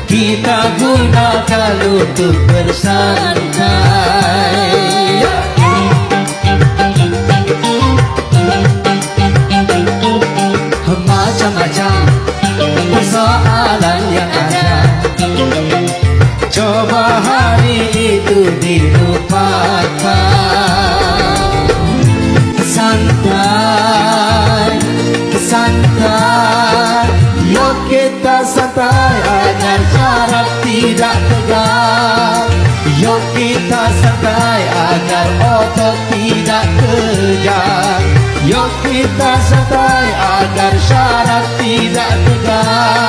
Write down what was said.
Kita gunakan untuk bersantai. Macam-macam persoalan yang ada, coba hari itu dilupakan. Santai, santai, yuk kita santai agar jarak tidak tegang. Yuk kita santai agar otot tidak kejang. Yuk kita santai agar syarat tidak tegang.